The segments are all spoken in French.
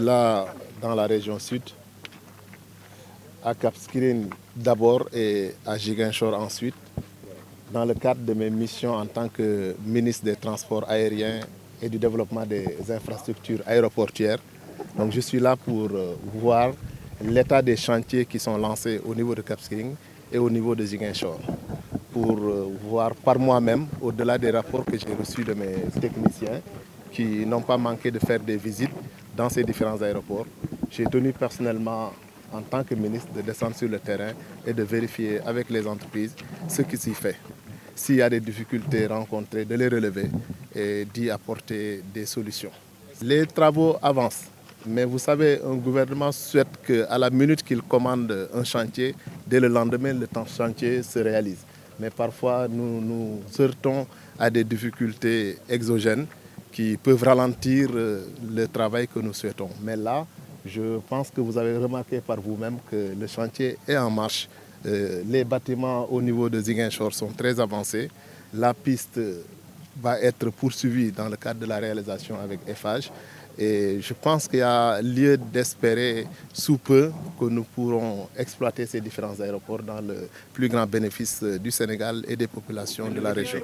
là dans la région sud, à Cap Skirring d'abord et à Ziguinchor ensuite, dans le cadre de mes missions en tant que ministre des Transports aériens et du développement des infrastructures aéroportuaires. Donc je suis là pour voir l'état des chantiers qui sont lancés au niveau de Cap Skirring et au niveau de Ziguinchor, pour voir par moi-même, au-delà des rapports que j'ai reçus de mes techniciens, qui n'ont pas manqué de faire des visites dans ces différents aéroports. J'ai tenu personnellement, en tant que ministre, de descendre sur le terrain et de vérifier avec les entreprises ce qui s'y fait. S'il y a des difficultés rencontrées, de les relever et d'y apporter des solutions. Les travaux avancent, mais vous savez, un gouvernement souhaite qu'à la minute qu'il commande un chantier, dès le lendemain, le chantier se réalise. Mais parfois, nous heurtons à des difficultés exogènes qui peuvent ralentir le travail que nous souhaitons. Mais là, je pense que vous avez remarqué par vous-même que le chantier est en marche. Les bâtiments au niveau de Ziguinchor sont très avancés. La piste va être poursuivie dans le cadre de la réalisation avec Eiffage. Et je pense qu'il y a lieu d'espérer sous peu que nous pourrons exploiter ces différents aéroports dans le plus grand bénéfice du Sénégal et des populations de la région.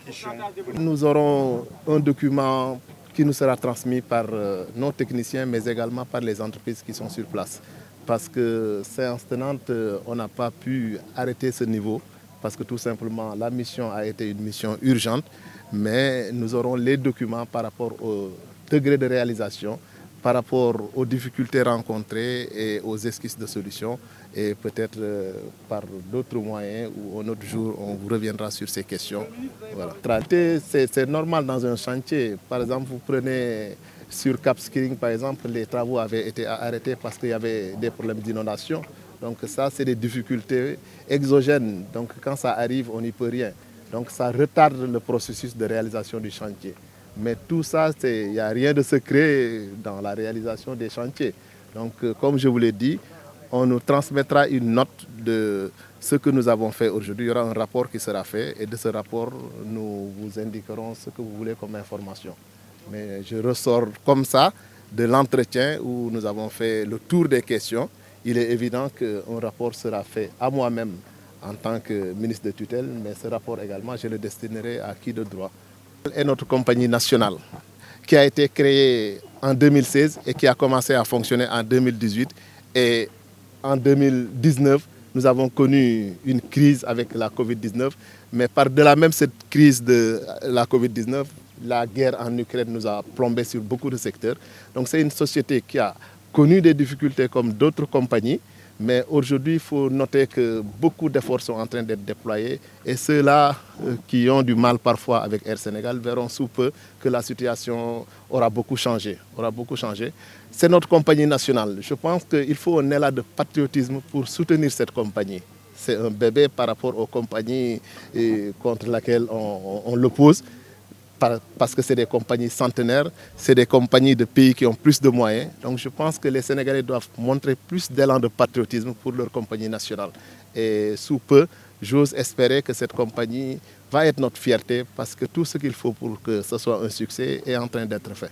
Nous aurons un document qui nous sera transmis par nos techniciens, mais également par les entreprises qui sont sur place. Parce que séance tenante, on n'a pas pu arrêter ce niveau, parce que tout simplement la mission a été une mission urgente, mais nous aurons les documents par rapport au degré de réalisation, par rapport aux difficultés rencontrées et aux esquisses de solutions, et peut-être par d'autres moyens ou un autre jour on vous reviendra sur ces questions. Voilà. C'est normal dans un chantier. Par exemple, vous prenez sur Cap Skirring, par exemple, les travaux avaient été arrêtés parce qu'il y avait des problèmes d'inondation. Donc ça, c'est des difficultés exogènes. Donc quand ça arrive, on n'y peut rien. Donc ça retarde le processus de réalisation du chantier. Mais tout ça, il n'y a rien de secret dans la réalisation des chantiers. Donc comme je vous l'ai dit, on nous transmettra une note de ce que nous avons fait aujourd'hui. Il y aura un rapport qui sera fait et de ce rapport, nous vous indiquerons ce que vous voulez comme information. Mais je ressors comme ça de l'entretien où nous avons fait le tour des questions. Il est évident qu'un rapport sera fait à moi-même en tant que ministre de tutelle, mais ce rapport également, je le destinerai à qui de droit. C'est notre compagnie nationale qui a été créée en 2016 et qui a commencé à fonctionner en 2018. Et en 2019, nous avons connu une crise avec la Covid-19, mais par-delà même cette crise de la Covid-19, la guerre en Ukraine nous a plombé sur beaucoup de secteurs. Donc c'est une société qui a connu des difficultés comme d'autres compagnies, mais aujourd'hui il faut noter que beaucoup d'efforts sont en train d'être déployés et ceux-là qui ont du mal parfois avec Air Sénégal verront sous peu que la situation aura beaucoup changé. C'est notre compagnie nationale. Je pense qu'il faut un élan de patriotisme pour soutenir cette compagnie. C'est un bébé par rapport aux compagnies contre lesquelles on l'oppose. Parce que c'est des compagnies centenaires, c'est des compagnies de pays qui ont plus de moyens. Donc je pense que les Sénégalais doivent montrer plus d'élan de patriotisme pour leur compagnie nationale. Et sous peu, j'ose espérer que cette compagnie va être notre fierté parce que tout ce qu'il faut pour que ce soit un succès est en train d'être fait.